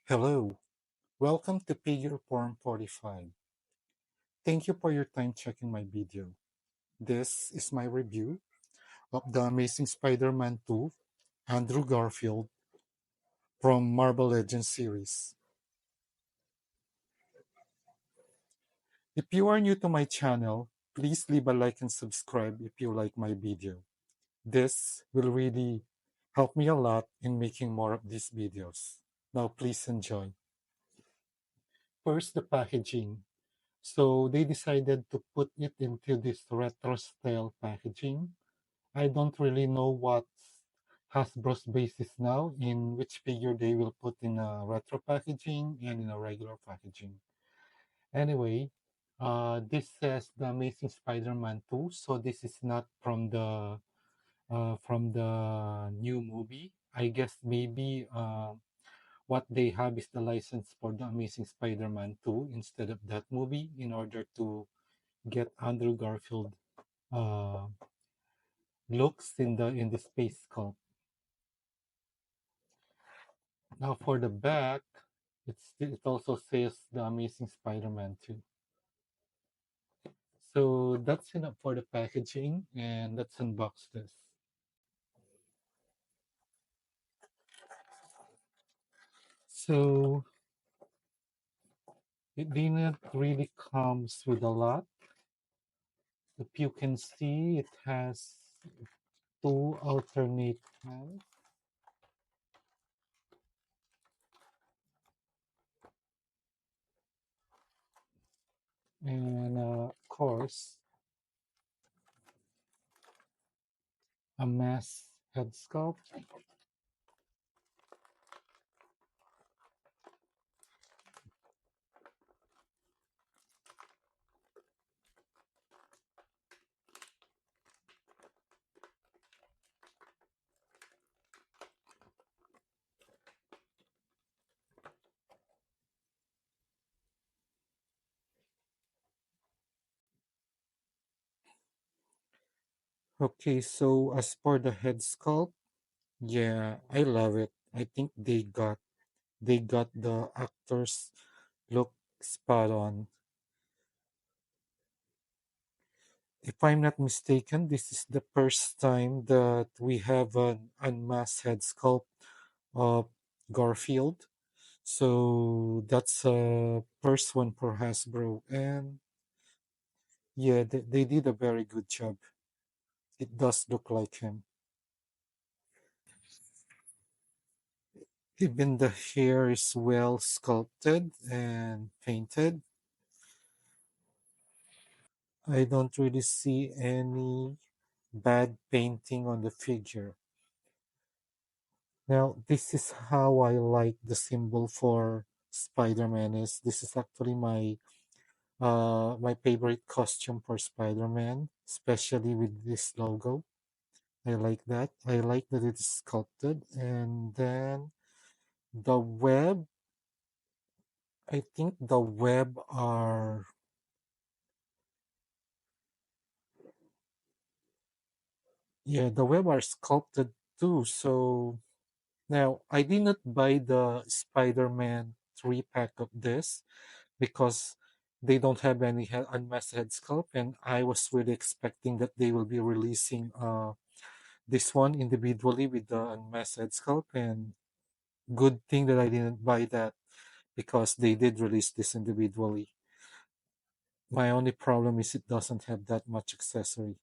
Hello, welcome to Figure Form 45. Thank you for your time checking my video. This is my review of the Amazing Spider-Man 2, Andrew Garfield from Marvel Legends series. If you are new to my channel, please leave a like and subscribe if you like my video. This will really help me a lot in making more of these videos. Now please enjoy. First, the packaging. So they decided to put it into this retro style packaging. I don't really know what Hasbro's basis now, in which figure they will put in a retro packaging and in a regular packaging. Anyway, this says the Amazing Spider-Man 2, so this is not from the new movie. I guess maybe what they have is the license for the Amazing Spider-Man 2 instead of that movie in order to get Andrew Garfield uh, looks in the space sculpt. Now for the back, it also says the Amazing Spider-Man 2. So that's enough for the packaging, and let's unbox this. So it didn't really comes with a lot. If you can see, it has two alternate hands and of course a mask head sculpt. Okay, so as for the head sculpt, yeah, I love it. I think they got the actors look spot on. If I'm not mistaken, this is the first time that we have an unmasked head sculpt of Garfield. So that's a first one for Hasbro. And yeah, they did a very good job. It does look like him. Even the hair is well sculpted and painted. I don't really see any bad painting on the figure. Now, this is how I like the symbol for Spider-Man is. This is actually my favorite costume for Spider-Man, especially with this logo. I like that. I like that it's sculpted. And then the web, I think the web are, yeah, the web are sculpted too. So now I did not buy the Spider-Man 3 pack of this because they don't have any unmasked head sculpt, and I was really expecting that they will be releasing this one individually with the unmasked head sculpt. And good thing that I didn't buy that because they did release this individually. My only problem is it doesn't have that much accessory.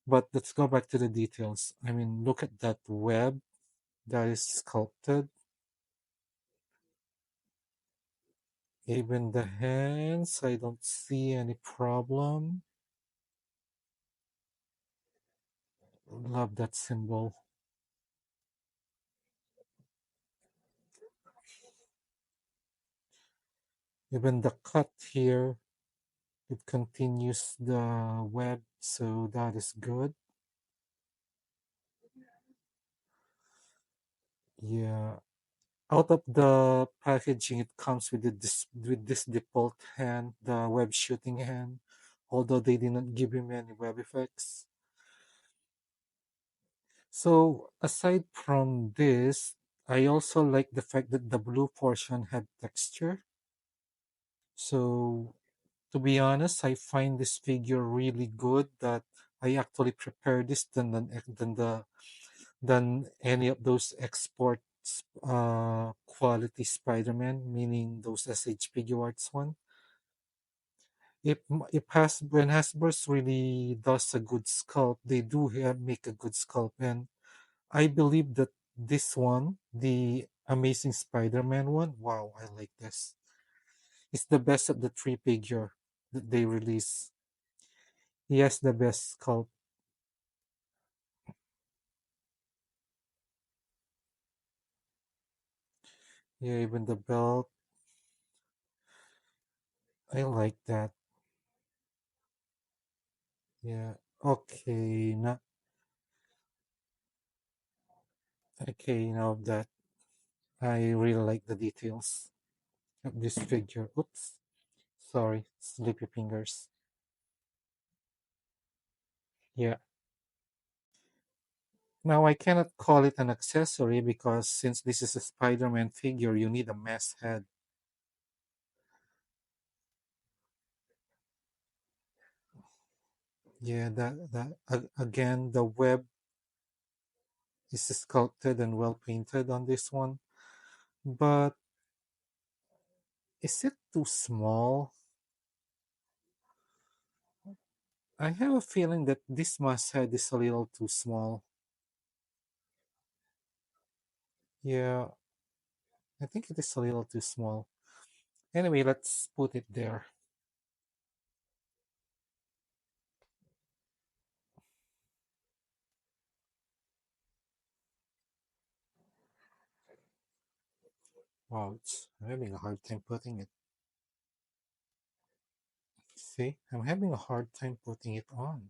But let's go back to the details. I mean, look at that web that is sculpted. Even the hands, I don't see any problem. Love that symbol. Even the cut here, it continues the web, so that is good. Yeah. Out of the packaging, it comes with this default hand, the web shooting hand, although they didn't give him any web effects. So aside from this, I also like the fact that the blue portion had texture. So to be honest, I find this figure really good that I actually prepare this than any of those export quality Spider-Man, meaning those SH Figure Arts one. When Hasbro's really does a good sculpt, they do make a good sculpt, and I believe that this one, the Amazing Spider-Man one, wow, I like this. It's the best of the three figure that they release. He has the best sculpt. Yeah, even the belt. I like that. Yeah. Okay. Now that I really like the details of this figure. Oops. Sorry. Sleepy fingers. Yeah. Now I cannot call it an accessory because since this is a Spider-Man figure, you need a mesh head. Yeah, again, the web is sculpted and well painted on this one. But is it too small? I have a feeling that this mesh head is a little too small. Yeah, I think it is a little too small. Anyway, let's put it there. Wow, I'm having a hard time putting it. See, I'm having a hard time putting it on.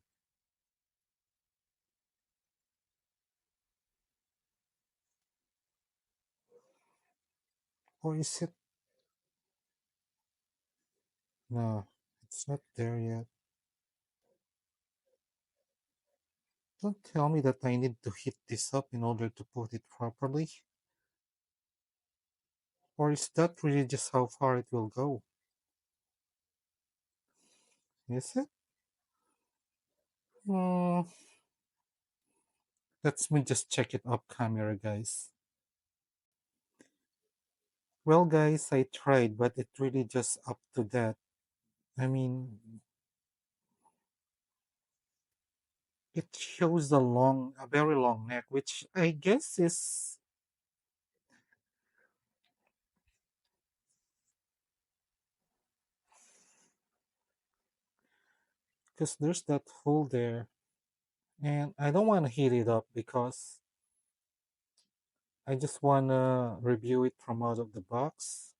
Or is it? No, it's not there yet. Don't tell me that I need to heat this up in order to put it properly. Or is that really just how far it will go? Is it? Hmm. Let's me just check it up camera, guys. Well, guys, I tried, but it really just up to that. I mean, it shows a very long neck, which I guess is because there's that hole there, and I don't want to heat it up because I just want to review it from out of the box.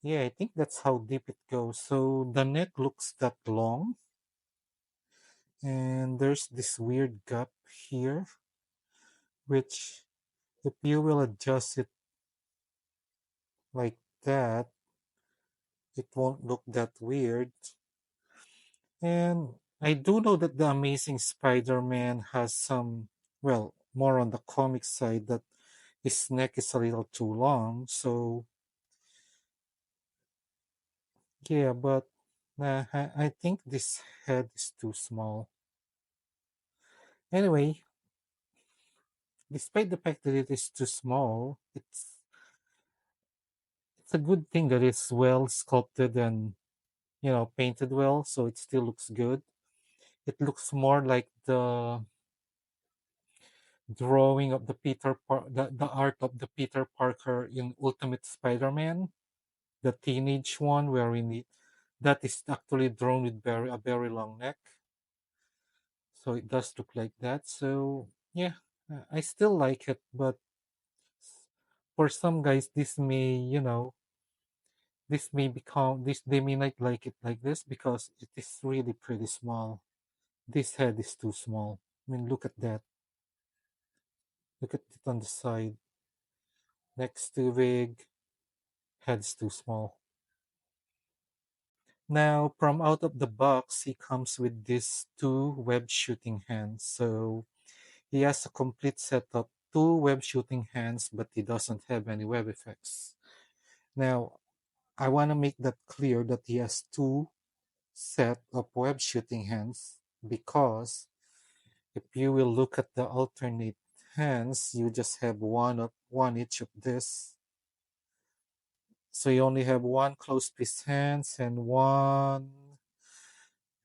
Yeah, I think that's how deep it goes. So the neck looks that long, and there's this weird gap here, which if you will adjust it like that, it won't look that weird. And I do know that the Amazing Spider-Man has some, well, more on the comic side that his neck is a little too long. So yeah, but I think this head is too small. Anyway, despite the fact that it is too small, it's a good thing that it's well sculpted and painted well, so it still looks good. It looks more like the drawing of the art of the Peter Parker in Ultimate Spider-Man, the teenage one, that is actually drawn with a very long neck. So it does look like that. So yeah, I still like it, but for some guys, they may not like it like this because it is really pretty small. This head is too small. I mean, look at that. Look at it on the side. Next too big, head's too small. Now, from out of the box, he comes with these two web shooting hands. So he has a complete setup two web shooting hands, but he doesn't have any web effects. Now, I want to make that clear that he has two set of web shooting hands because if you will look at the alternate hands, you just have one each of this. So you only have one closed fist hands and one.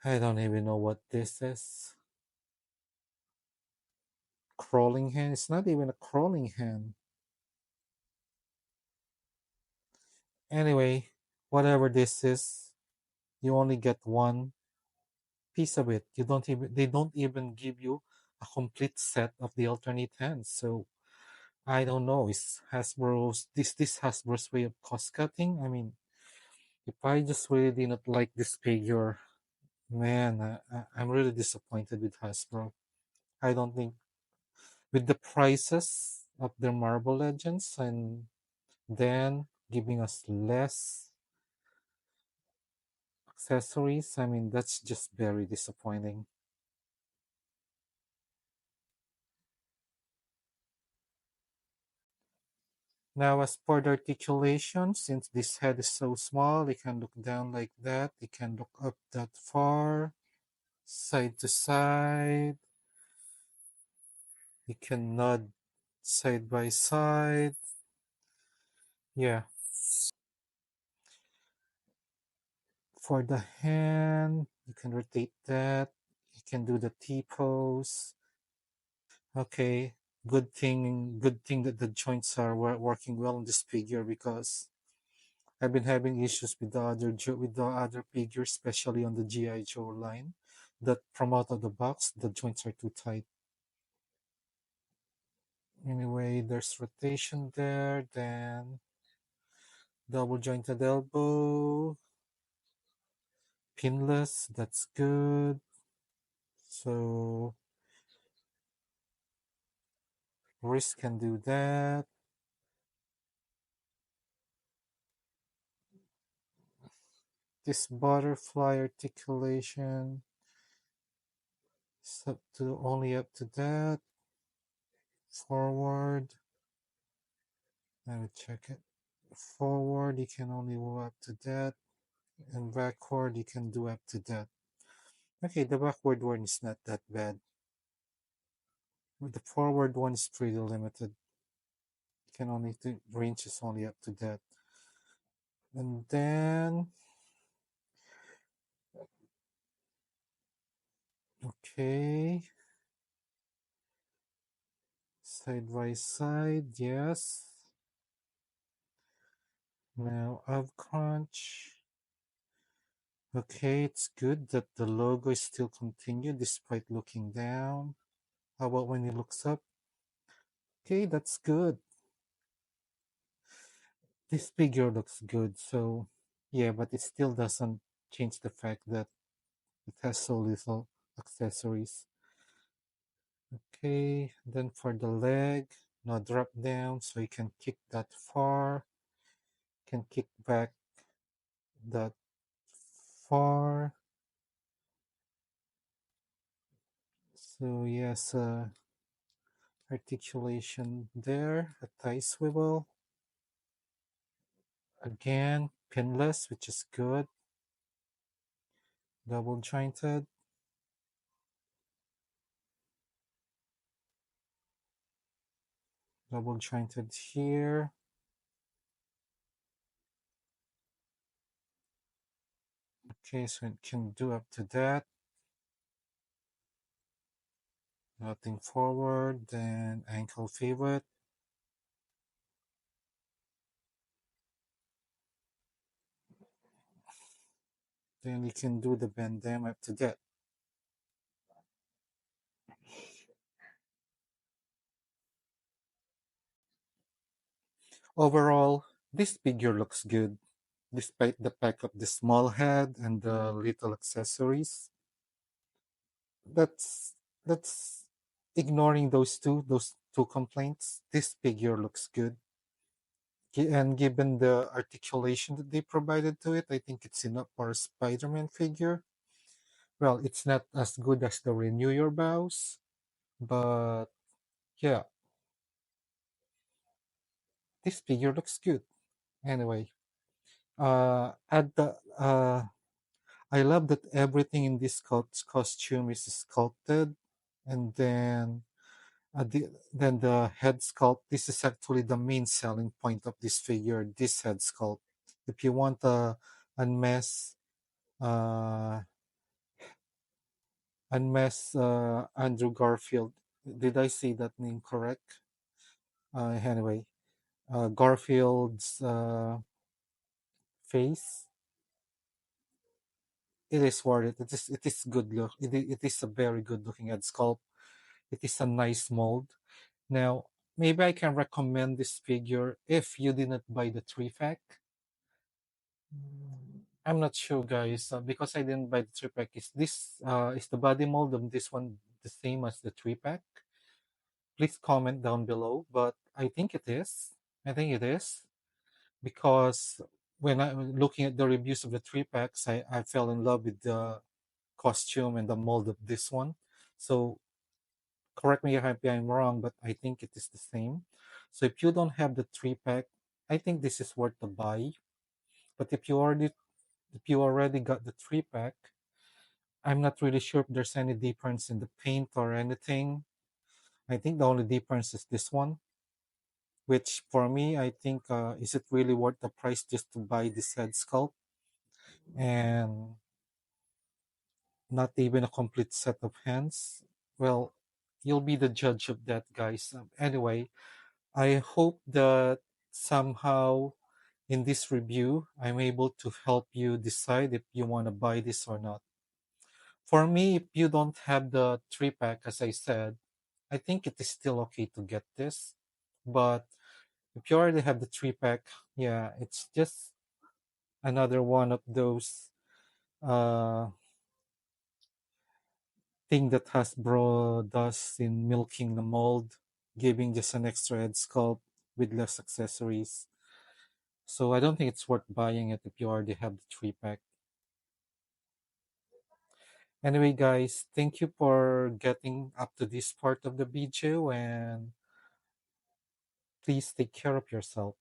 I don't even know what this is. Crawling hand. It's not even a crawling hand. Anyway, whatever this is, you only get one piece of it. You don't even they don't even give you a complete set of the alternate hands. So I don't know. Is Hasbro's this Hasbro's way of cost cutting? I mean, if I just really did not like this figure, man, I'm really disappointed with Hasbro. I don't think with the prices of their Marvel Legends and then giving us less accessories. I mean, that's just very disappointing. Now, as for the articulation, since this head is so small, it can look down like that, it can look up that far, side to side, it can nod side by side. Yeah. For the hand, you can rotate that. You can do the T pose. Okay. Good thing that the joints are working well on this figure because I've been having issues with with the other figures, especially on the GI Joe line. That from out of the box, the joints are too tight. Anyway, there's rotation there, then double jointed elbow, pinless. That's good. So wrist can do that. This butterfly articulation is up to only up to that. Forward. Let me check it. Forward, you can only go up to that. And backward, you can do up to that. Okay, the backward one is not that bad. But the forward one is pretty limited. You can only do range is only up to that. And then okay. Side by side, yes. Now up crunch. Okay, it's good that the logo is still continued despite looking down. How about when it looks up? Okay, that's good. This figure looks good, so yeah, but it still doesn't change the fact that it has so little accessories. Okay, then for the leg, no drop down, so you can kick that far, can kick back that far. So yes, articulation there, a thigh swivel. Again, pinless, which is good. Double jointed. Double jointed here. Okay, so it can do up to that. Nothing forward, then ankle pivot. Then you can do the bend them up to that. Overall, this figure looks good, despite the fact of the small head and the little accessories. That's that's ignoring those two complaints. This figure looks good. And given the articulation that they provided to it, I think it's enough for a Spider-Man figure. Well, it's not as good as the Renew Your Vows, but yeah, this figure looks cute. Anyway, at the I love that everything in this costume is sculpted, and then the head sculpt. This is actually the main selling point of this figure. This head sculpt. If you want a unmess, uh, Andrew Garfield. Did I say that name correct? Anyway, Garfield's face. It is worth it. It is good look. It is a very good looking head sculpt. It is a nice mold. Now, maybe I can recommend this figure if you didn't buy the three pack. I'm not sure, guys, because I didn't buy the three pack. Is the body mold of this one the same as the three pack? Please comment down below. But I think it is. I think it is because when I was looking at the reviews of the three packs, I fell in love with the costume and the mold of this one. So correct me if I'm wrong, but I think it is the same. So if you don't have the three pack, I think this is worth the buy. But if you already got the three pack, I'm not really sure if there's any difference in the paint or anything. I think the only difference is this one, which for me, I think, is it really worth the price just to buy this head sculpt and not even a complete set of hands? Well, you'll be the judge of that, guys. Anyway, I hope that somehow in this review, I'm able to help you decide if you want to buy this or not. For me, if you don't have the three pack, as I said, I think it is still okay to get this. But if you already have the three pack, yeah, it's just another one of those uh thing that Hasbro does in milking the mold, giving just an extra head sculpt with less accessories. So I don't think it's worth buying it if you already have the three pack. Anyway, guys, thank you for getting up to this part of the video, and please take care of yourself.